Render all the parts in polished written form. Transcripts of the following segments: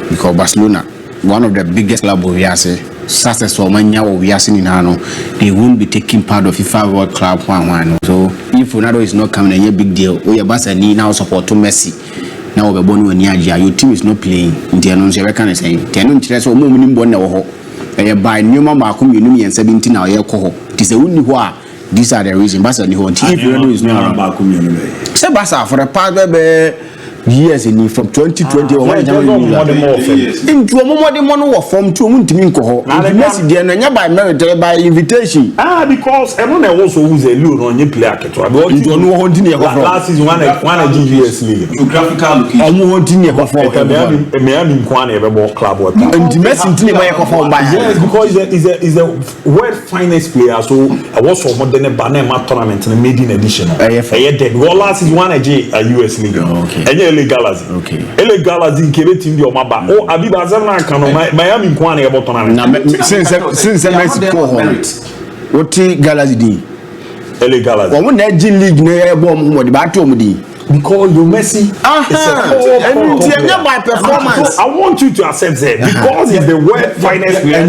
because Barcelona, one of the biggest clubs we are say, successful mania we are seeing now, they won't be taking part of FIFA World Club 1-1. So if Ronaldo is not coming, a big deal. We are Barcelona now support to Messi. Now we're born when your team is not playing. In the announcement, I can say, "Tenant interest or more minimum born now." By new mama come you and 17 now year coho. It is the only why these are the reasons. Barcelona if Ronaldo is not around. Say Barca for the past years from 2020 or when into a more than one from 2 months in coho. Messi by merit by invitation. Because everyone also who's a lure on your player. You don't know what last season one GVS league. Geographical location. Miami club. And Messi yes, because he's a world finest player. So I was for modern Banema tournament in the maiden edition. Last season one US league. Okay. Galaxy. Okay. LA Galaxy Keleti ndio maba. Oh Abiba Zana kano Miami nkwane ebo tournament. Since Mexico what Galaxy di? LA Galaxy. Wo na G League na ebo mo de ba to mo di. Because you Messi is by performance. So I want you to accept that because he's the world finest player.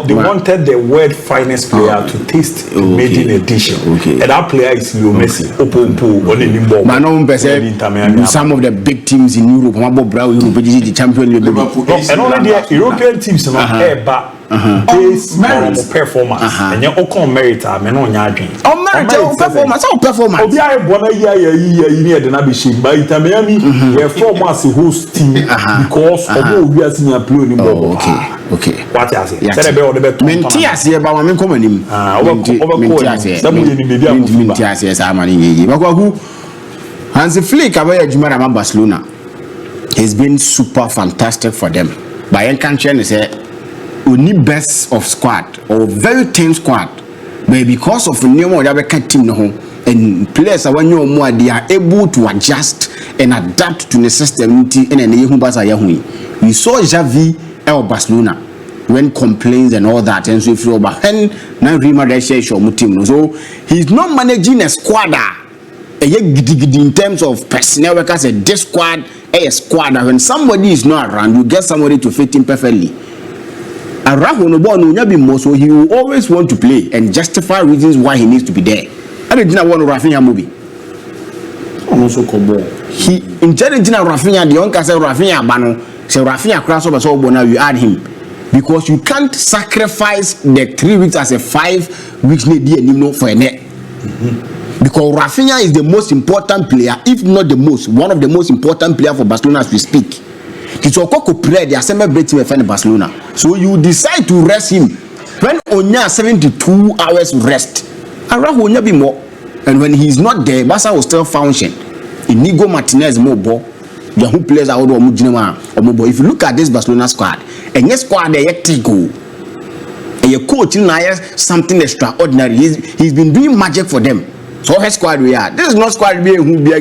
They wanted the world finest player to taste the maiden edition. And that player is Leo Messi. Some of the big teams in Europe, the champion Liverpool, and only the European teams based on performance and your own merit performance host team because we are seeing a play okay what I say Barcelona. It's been super fantastic for them. By any country, they say only best of squad or very thin squad, but because of the new team and players are more, they are able to adjust and adapt to the system. We saw Xavi at Barcelona when complaints and all that, and so so he's not managing a squad. In terms of personnel workers, this squad, a squad. When somebody is not around, you get somebody to fit in perfectly. So he will always want to play and justify reasons why he needs to be there. I didn't want to Rafinha movie. He intelligent Rafinha, the uncle said Rafinha Bano, say Rafinha cross over so now you add him. Because you can't sacrifice the 3 weeks as a 5 weeks need for a net. Because Rafinha is the most important player, if not the most, one of the most important players for Barcelona as we speak. It's a coco player, they are celebrating in Barcelona. So you decide to rest him when only 72 hours rest. Around will be more. And when he's not there, Barca will still function. Inigo Martinez more ball. The who players are all if you look at this Barcelona squad, and yes squad they go. And your coach in something extraordinary. He's been doing magic for them. So her squad we are. This is not squad we who be.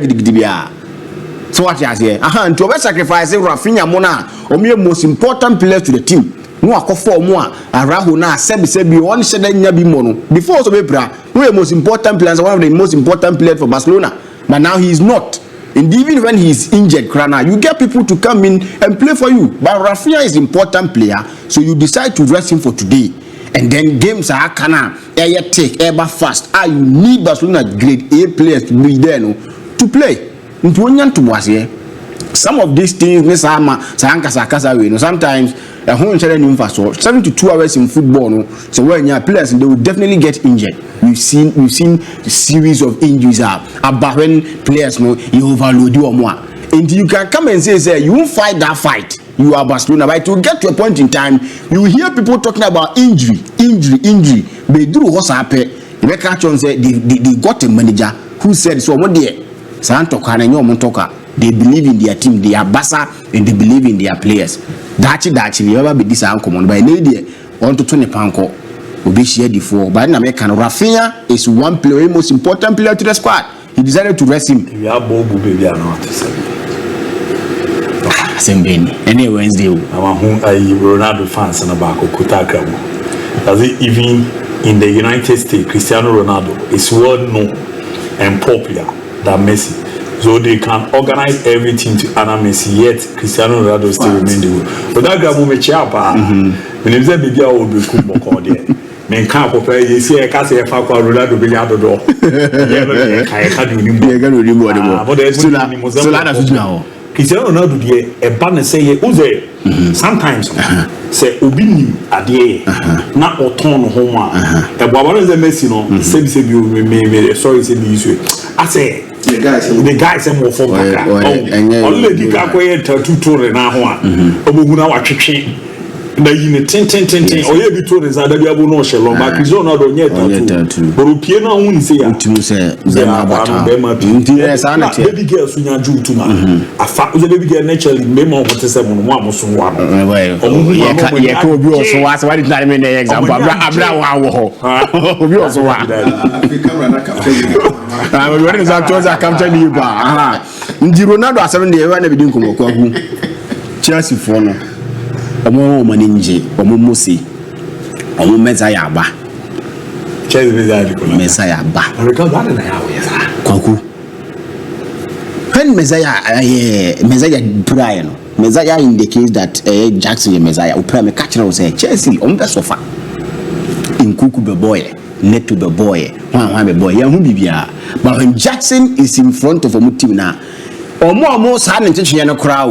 So what you say? And to sacrifice Rafinha Mona or me most important player to the team. No akofo mo a araho na sebi one shede nya bi mo no. Before so be bra, we are most important players, one of the most important players for Barcelona. But now he is not. And even when he is injured, you get people to come in and play for you. But Rafinha is an important player, so you decide to rest him for today. And then games are kana take ever fast. You need Barcelona grade A players to be there to play. Some of these things, sometimes a whole 72 hours in football. So when your players they will definitely get injured. We've seen a series of injuries about when players you overload you or more. And you can come and say you won't fight that fight. You are Barcelona, but to get to a point in time, you hear people talking about injury. They do what's happened. They got a manager who said so. What they believe in their team, they are Barca, and they believe in their players. That's we ever be this uncommon. By lady, on to 20 pounds. We be shared before. But in America, Rafinha is one player, most important player to the squad. He decided to rest him. We are ABOU baby, Same thing. Any Wednesday. Ronaldo fans and about Kutakram. Does it even in the United States, Cristiano Ronaldo is well known and popular than Messi. So they can organize everything to honor Messi, yet Cristiano Ronaldo still remain the world. But that guy will make chapa. When he said, "Baby, I will be cool more there." Men can't prepare. You see, I can't say if I call Ronaldo, be out the door. I can't do anymore. But there's still now. Cristiano Ronaldo dey a ban say uze sometimes say obi nim ade na oton ho ma e baba no say Messi no say me sorry say me use I say the guys say mo for baka only the guy ko ye tattoo tore na ho a obogu na watwetwe na yine ten oye bi tore za da bi abo no shelo ba Cristiano Ronaldo nye tattoo borupie na hu ni say ya ntinu say zema bata ntire sa na te baby girl so nya ju tuma afa o baby girl naturally me mo hote say mo mo so wa no ye ka obi oso wa say why did not mean the example abra wa wo ho obi oso wa camera na capture you when is that to capture you ba ndi Ronaldo asem de e na bi din komo kwa hu Chelsea for no omo maninje omo mosi omo mezaya aba Chelsea mezaya aba because that na ya we sa kwaku when mezaya Brian mezaya indicates that Jackson is mezaya o pra me catch na say Chelsea on be sofa Nkuku be boy Neto be boy wan be boy ya hu bibia but when Jackson is in front of omo team na omo sa na nchechwe na kra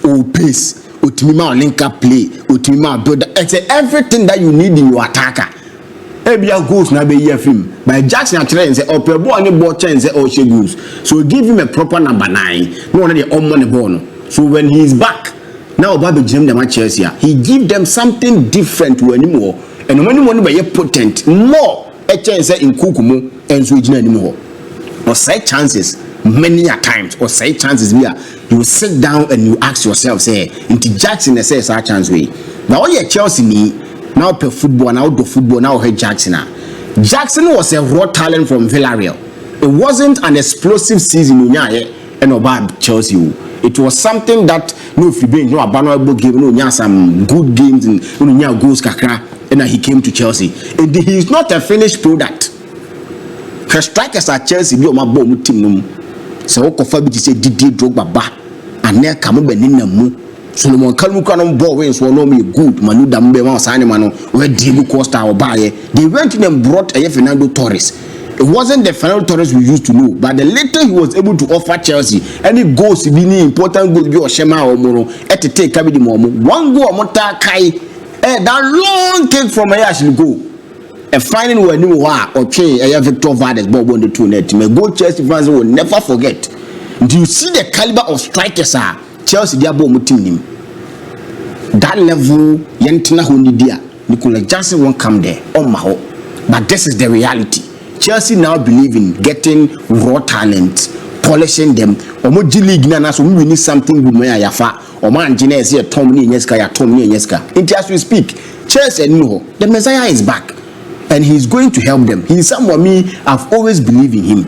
o pace Utimima link up play, Utimima build. It's everything that you need in your attacker. Ebia goes na be year film. By Jackson and say, "Oh, Pebo any ball chance say, oh, she goes." So give him a proper number 9. No one the money ball. So when he's back, now Baby Jim the match Chelsea, he give them something different to anymore. And when you want to be potent, more a chance in Kukumu and Sweden anymore. Or say chances. Many a times or say chances we are you sit down and you ask yourself say into Jackson they say a chance way now all your Chelsea need now play football now do football now hey Jackson was a raw talent from Villarreal. It wasn't an explosive season and about Chelsea. It was something that no if you been no abandonable game no some good games and no goals kakra and he came to Chelsea and he is not a finished product. Her strikers at Chelsea be on my bomb team. So Okofa bi say Didier Drogba ba ane kamo be nina mu Solomon Kalmuka no ball wey so no me good manu dam be wan sane ma no we Diego Costa obaye they went in and brought Fernando Torres. It wasn't the Fernando Torres we used to know, but the later he was able to offer Chelsea any goals be ni important goal bi o shema o mo no etete ka bi di mo one goal o ta kai that long kick from here actually go a finding where new or change Victor Valdes ball on the two net. My goal Chelsea fans will never forget. Do you see the caliber of strikers are Chelsea dia ball team? That level yentina hundi dia. Nicola Jackson won't come there. Oh my, but this is the reality. Chelsea now believe in getting raw talent, polishing them. Omo G League na so we need something good moya yafa. Omo engineer say Tom ni Nyeska ya Tom ni Nyeska. As we speak, Chelsea no. The Messiah is back. And he's going to help them. He's someone I've always believed in him.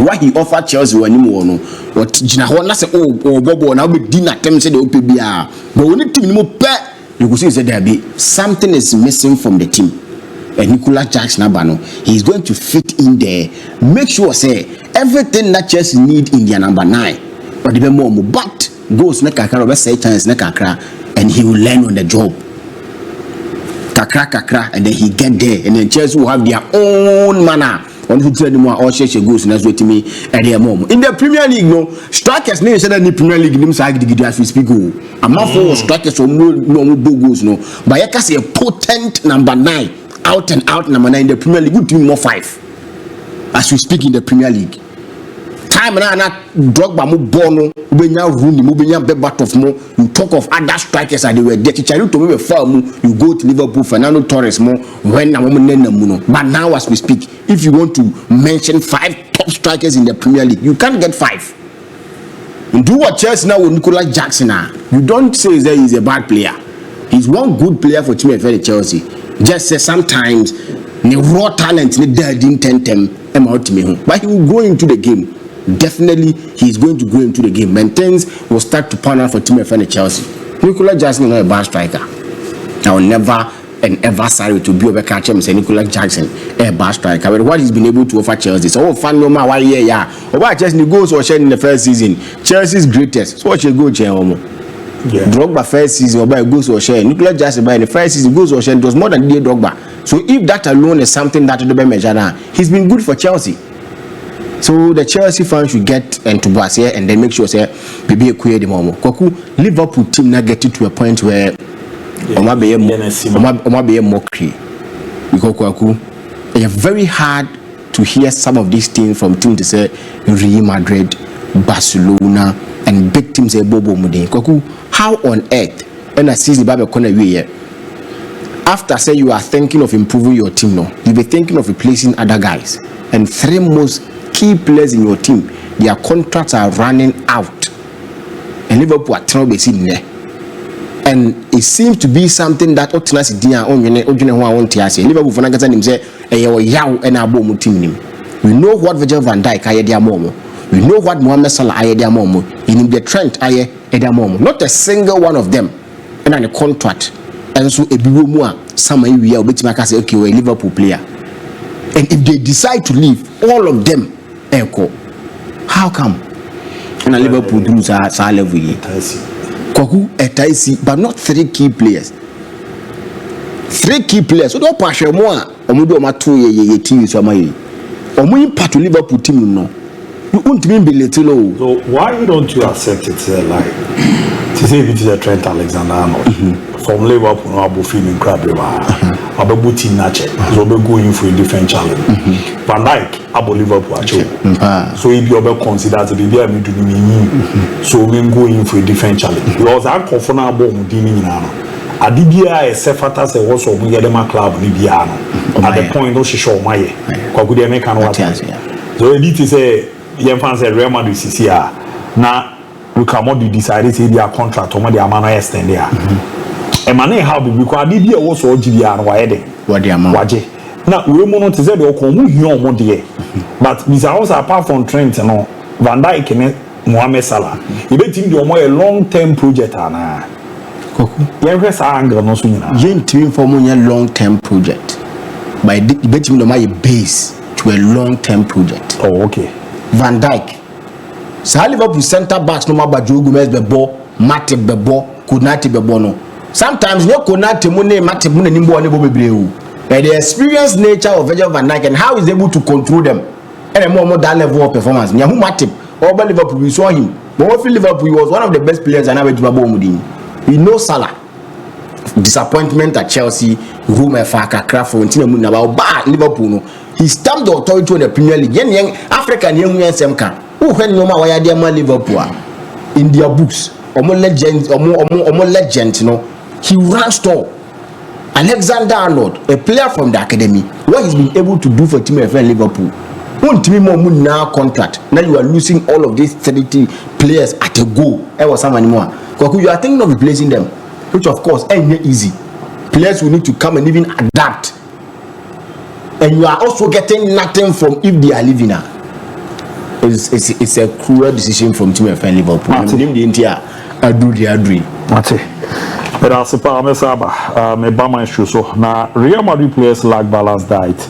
What he offered Chelsea when no what Jina say Bobo now be dinner them say the OPBR. But when the team you could see there be something is missing from the team. And Nicola Jackson Abano, he's going to fit in there. Make sure say everything that Chelsea need in their number 9. But the more but goes nekakra say chance nekakra and he will learn on the job. Kakra, and then he get there, and then Chelsea will have their own manner. On who tell them all share goals and that's what me at their mom. In the Premier League, no strikers name said in the Premier League, names I give as we speak. I'm not for strikers or more goals, no. But I can say a potent number 9, out and out number 9 in the Premier League, good team more 5 as we speak in the Premier League. Time na Drogba mo bono ubenya Rooney mo benya Berbatov mo you talk of other strikers and they were there Chicharu to me far mu you go to Liverpool Fernando Torres mo when na mo nena mu no but now as we speak if you want to mention 5 top strikers in the Premier League you can't get 5 and do what Chelsea now with Nicola Jackson you don't say that he's a bad player he's one good player for team of Chelsea just say sometimes the raw talent ni dead in tentem but he will grow into the game. Definitely he's going to go into the game, then things will start to pan out for Team FN Chelsea. Nicolas Jackson is not a bad striker. I will never and ever sorry to be over catch him say Nicolas Jackson a bad striker. But what he's been able to offer Chelsea, so fan no matter what year, or what Chelsea goals or sharing in the first season, Chelsea's greatest. So what you go Chelsea. Yeah. Drogba first season or by goals or share. Nicolas Jackson by the first season goals or share, it was more than Drogba. So if that alone is something that will be measured, he's been good for Chelsea. So the Chelsea fans should get into Boas here and then make sure say maybe a queer the moment. Kwaku Liverpool team now get to a point where Oma be a mockery. Because Kwaku, it's very hard to hear some of these things from teams to say Real Madrid, Barcelona, and big teams say Bobo Mude. Kwaku, how on earth when I see the Bible corner here? After say you are thinking of improving your team now, you'll be thinking of replacing other guys. And 3 most key players in your team, their contracts are running out. And Liverpool are trying to be seen there. And it seems to be something that Otinasi Dia Liverpool for him say yaw and ABOU team. We know what Virgil van Dijk aye dia momo. We know what Mohamed Salah aye dia momo. In the Trent aye dia momo. Not a single one of them and on a contract. And so ABOU more some we are betima say okay we Liverpool player. And if they decide to leave, all of them echo. How come? And Liverpool do sa level here. Kwaku etaisi, but not 3 key players. 3 key players. So don't pass your more. Omudo matu ye team so amayi. Omu impact to Liverpool team no. You won't be little. So why don't you accept it like to say it is a Trent Alexander-Arnold from Liverpool no abo feeling crab ABOU team nache. So be going for a different challenge. Van Dijk abo Liverpool actually. So if you be consider to be there me do me. So we going for a different challenge. Because I comfortable with team ni na. Adibia e sefata se wo so mu yedema club ni bia no. At the point no show maye. Kwaku dey make an what. So it is say yen fan say Real Madrid CCA na we come to decide say their contract or their man extend there. E man how be because adibia wo so ogibia no waye dey. What their man. Waje. Na we mo no to say dey ko mu hion mo dey. But Mr. House apart from Trent no Van Dijk ne Mohamed Salah. E be team dey o a long-term project ana. Yes, team for a long-term project. By betting my base to a long-term project. Oh, okay. Van Dijk. So Liverpool centre backs no matter Joe Gomez bebo, Matip bebo, Konate bebo no. Sometimes no Konate mune Matip mune nimbo anebo bebreu. By the experienced nature of Virgil van Dijk and how he's able to control them. And more that level of performance. Nyahu Matip, over Liverpool we saw him. But for Liverpool he was one of the best players and I went to ABOU Mudin. We know Salah. Disappointment at Chelsea, MON-FRI, Crawford, about Liverpool. No. He stamped the authority on the Premier League. Young African young Semka. Who when no matter why they are Liverpool in their books, or more legends, or more legends, you know, he ran store. Alexander-Arnold, a player from the academy, what he's been able to do for Team FN Liverpool. One team more now contract. Now you are losing all of these 30 players at a go. There was some anymore. You are thinking of replacing them, which of course ain't easy. Players will need to come and even adapt. And you are also getting nothing from if they are leaving now. It's a cruel decision from Team FN Liverpool. I'm saying the entire Adri. But as a parame saba, me bama issue so now Real Madrid players lack balanced diet.